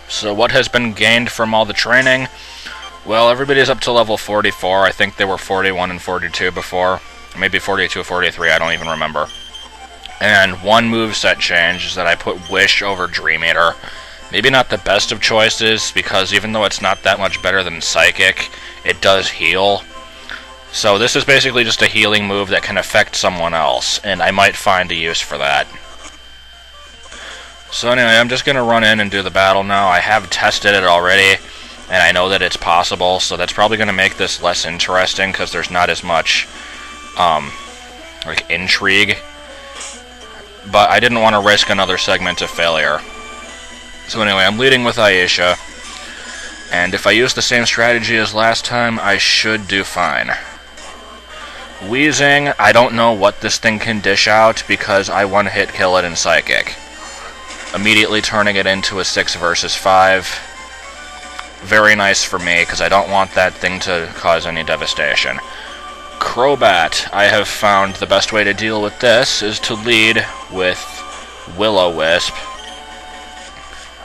So what has been gained from all the training? Well, everybody's up to level 44. I think they were 41 and 42 before. Maybe 42 or 43, I don't even remember. And one moveset change is that I put Wish over Dream Eater. Maybe not the best of choices, because even though it's not that much better than Psychic, it does heal. So this is basically just a healing move that can affect someone else, and I might find a use for that. So anyway, I'm just going to run in and do the battle now. I have tested it already, and I know that it's possible, so that's probably going to make this less interesting, because there's not as much, intrigue. But I didn't want to risk another segment of failure. So anyway, I'm leading with Aisha, and if I use the same strategy as last time, I should do fine. Wheezing, I don't know what this thing can dish out, because I one-hit kill it in Psychic. Immediately turning it into a 6 versus 5. Very nice for me, because I don't want that thing to cause any devastation. Crobat, I have found the best way to deal with this is to lead with Will-O-Wisp,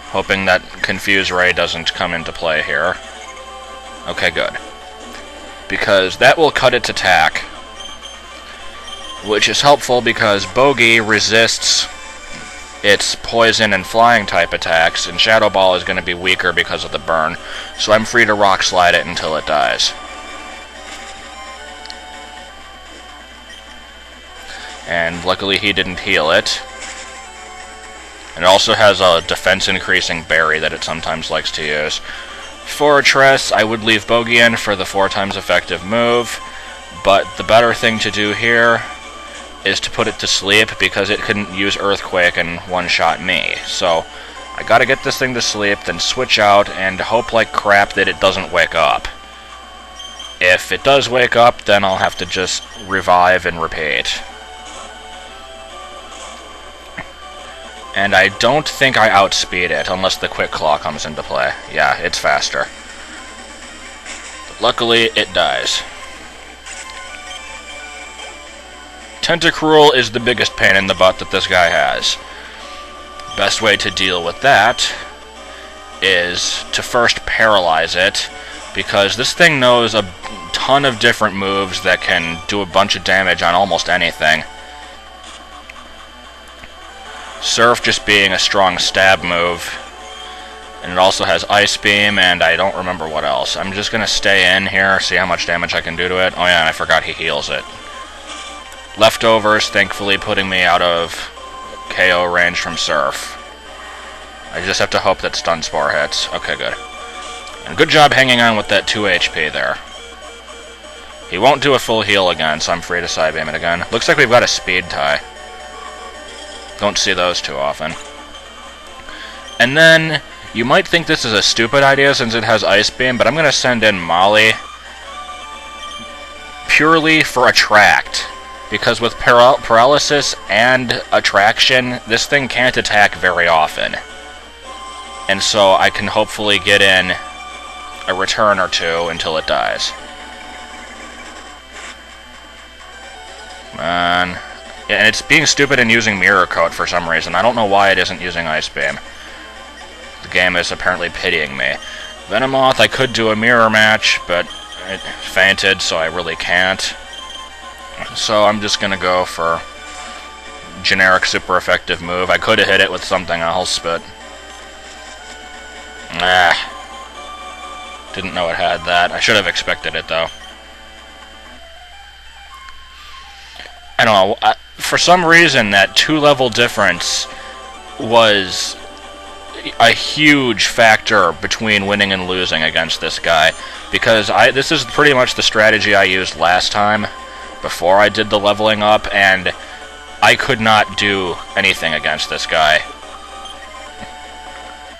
hoping that Confuse Ray doesn't come into play here. Okay, good. Because that will cut its attack, which is helpful because Bogey resists its poison and flying type attacks, and Shadow Ball is going to be weaker because of the burn, so I'm free to Rock Slide it until it dies. And luckily he didn't heal it. It also has a defense-increasing berry that it sometimes likes to use. Fortress, I would leave Bogey in for the 4 times effective move, but the better thing to do here is to put it to sleep, because it couldn't use Earthquake and one-shot me. So I gotta get this thing to sleep, then switch out, and hope like crap that it doesn't wake up. If it does wake up, then I'll have to just revive and repeat. And I don't think I outspeed it, unless the Quick Claw comes into play. Yeah, it's faster. But luckily, it dies. Tentacruel is the biggest pain in the butt that this guy has. Best way to deal with that is to first paralyze it, because this thing knows a ton of different moves that can do a bunch of damage on almost anything. Surf just being a strong stab move, and it also has Ice Beam, and I don't remember what else. I'm just going to stay in here, see how much damage I can do to it. Oh yeah, and I forgot he heals it. Leftovers, thankfully, putting me out of KO range from Surf. I just have to hope that Stun Spore hits. Okay, good. And good job hanging on with that 2 HP there. He won't do a full heal again, so I'm free to Psybeam it again. Looks like we've got a Speed Tie. Don't see those too often. And then, you might think this is a stupid idea since it has Ice Beam, but I'm going to send in Molly purely for Attract. Because with Paralysis and Attraction, this thing can't attack very often. And so I can hopefully get in a return or two until it dies. Man. Yeah, and it's being stupid and using Mirror Coat for some reason. I don't know why it isn't using Ice Beam. The game is apparently pitying me. Venomoth, I could do a mirror match, but it fainted, so I really can't. So I'm just gonna go for generic super effective move. I could have hit it with something else, but didn't know it had that. I should have expected it though. I don't know. For some reason, that 2-level difference was a huge factor between winning and losing against this guy, because this is pretty much the strategy I used last time before I did the leveling up, and I could not do anything against this guy.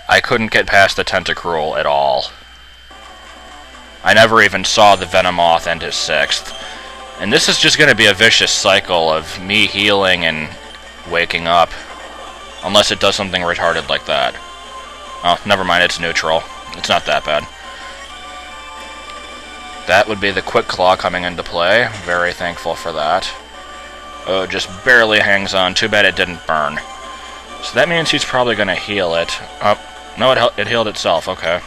I couldn't get past the Tentacruel at all. I never even saw the Venomoth and his 6th. And this is just going to be a vicious cycle of me healing and waking up. Unless it does something retarded like that. Oh, never mind, it's neutral. It's not that bad. That would be the Quick Claw coming into play. Very thankful for that. Oh, just barely hangs on. Too bad it didn't burn. So that means he's probably going to heal it. Oh, No, it healed itself, okay.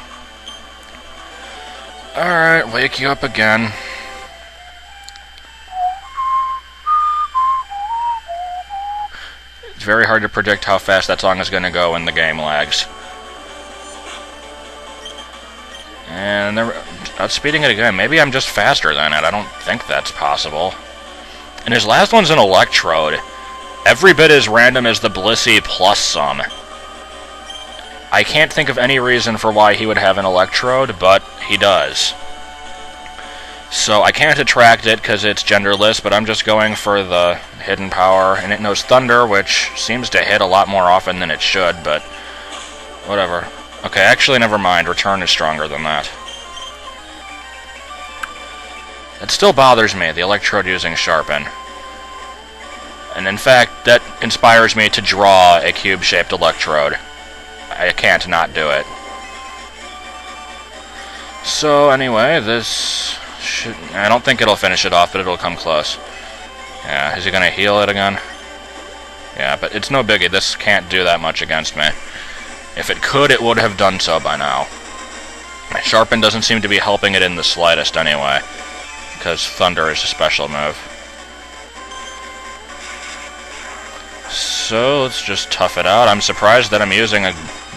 Alright, wake you up again. It's very hard to predict how fast that song is going to go when the game lags. And they're outspeeding it again. Maybe I'm just faster than it. I don't think that's possible. And his last one's an Electrode. Every bit as random as the Blissey plus some. I can't think of any reason for why he would have an Electrode, but he does. So I can't attract it because it's genderless, but I'm just going for the hidden power. And it knows Thunder, which seems to hit a lot more often than it should, but whatever. Okay, actually, never mind. Return is stronger than that. It still bothers me, the Electrode using Sharpen. And in fact, that inspires me to draw a cube-shaped Electrode. I can't not do it. So, anyway, this should... I don't think it'll finish it off, but it'll come close. Yeah, is he gonna heal it again? Yeah, but it's no biggie. This can't do that much against me. If it could, it would have done so by now. Sharpen doesn't seem to be helping it in the slightest anyway, because Thunder is a special move. So, let's just tough it out. I'm surprised that I'm using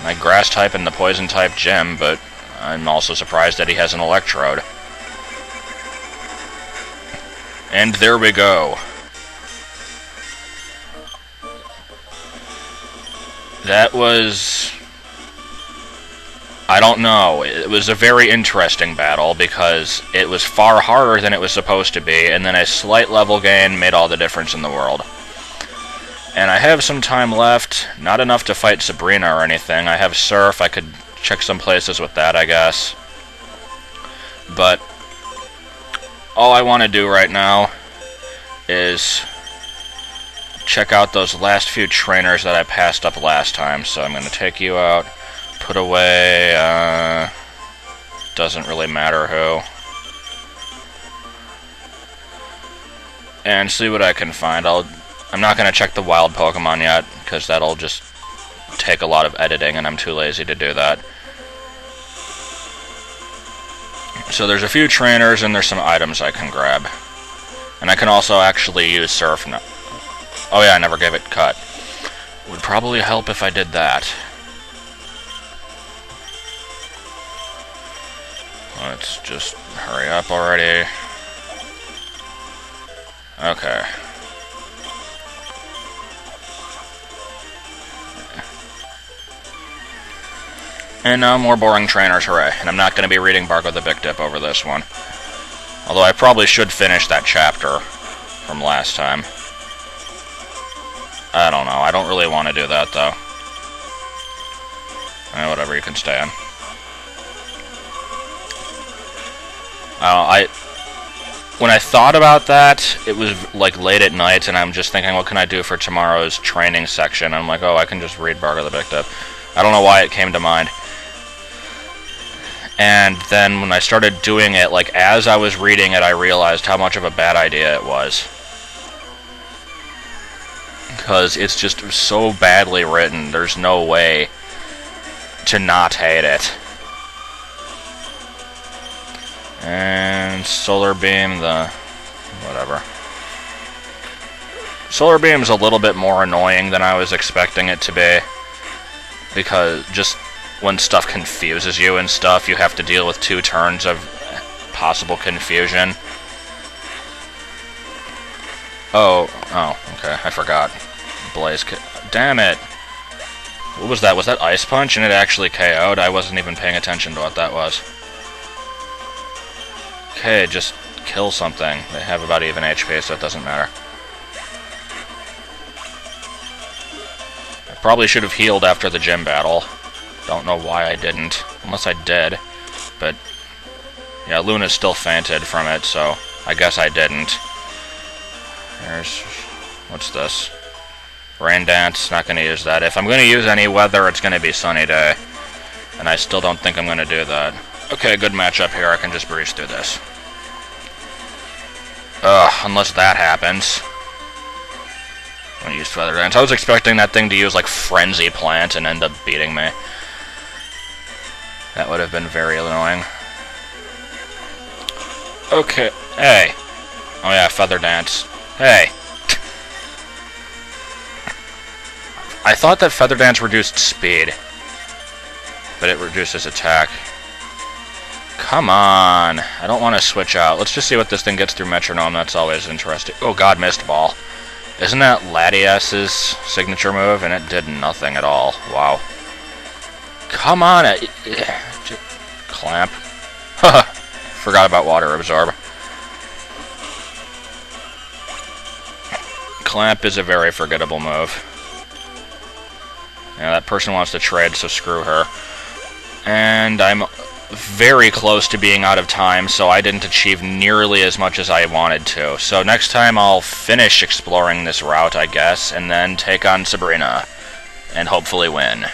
my Grass type and the Poison type gym, but I'm also surprised that he has an Electrode. And there we go. That was... I don't know. It was a very interesting battle because it was far harder than it was supposed to be, and then a slight level gain made all the difference in the world. And I have some time left, not enough to fight Sabrina or anything. I have Surf, I could check some places with that, I guess. But all I want to do right now is check out those last few trainers that I passed up last time. So I'm going to take you out. Put away, doesn't really matter who. And see what I can find. I'm not going to check the wild Pokemon yet, because that'll just take a lot of editing, and I'm too lazy to do that. So there's a few trainers, and there's some items I can grab. And I can also actually use Surf now. Oh yeah, I never gave it Cut. Would probably help if I did that. Let's just hurry up already. Okay. And now more boring trainers, hooray. And I'm not going to be reading Bark of the Big Dip over this one. Although I probably should finish that chapter from last time. I don't know, I don't really want to do that, though. Whatever, you can stay in. When I thought about that, it was like late at night, and I'm just thinking, what can I do for tomorrow's training section? I'm like, oh, I can just read Bark of the Big Dip. I don't know why it came to mind. And then when I started doing it, like as I was reading it, I realized how much of a bad idea it was. Because it's just so badly written, there's no way to not hate it. And Solarbeam, whatever. Solarbeam's a little bit more annoying than I was expecting it to be. Because just when stuff confuses you and stuff, you have to deal with 2 turns of possible confusion. Oh, okay, I forgot. Blaze, damn it! What was that? Was that Ice Punch and it actually KO'd? I wasn't even paying attention to what that was. Okay, just kill something. They have about even HP, so it doesn't matter. I probably should have healed after the gym battle. Don't know why I didn't. Unless I did. But, yeah, Luna's still fainted from it, so I guess I didn't. There's... what's this? Rain Dance, not going to use that. If I'm going to use any weather, it's going to be Sunny Day. And I still don't think I'm going to do that. Okay, good matchup here. I can just breeze through this. Unless that happens. I'm going to use Feather Dance. I was expecting that thing to use, like, Frenzy Plant and end up beating me. That would have been very annoying. Okay, hey. Oh yeah, Feather Dance. Hey. I thought that Feather Dance reduced speed, but it reduces attack. Come on. I don't want to switch out. Let's just see what this thing gets through Metronome. That's always interesting. Oh god, Mist Ball. Isn't that Latias's signature move? And it did nothing at all. Wow. Come on. Clamp. Haha. Forgot about Water Absorb. Clamp is a very forgettable move. Yeah, that person wants to trade, so screw her. And I'm very close to being out of time, so I didn't achieve nearly as much as I wanted to. So next time I'll finish exploring this route, I guess, and then take on Sabrina, and hopefully win.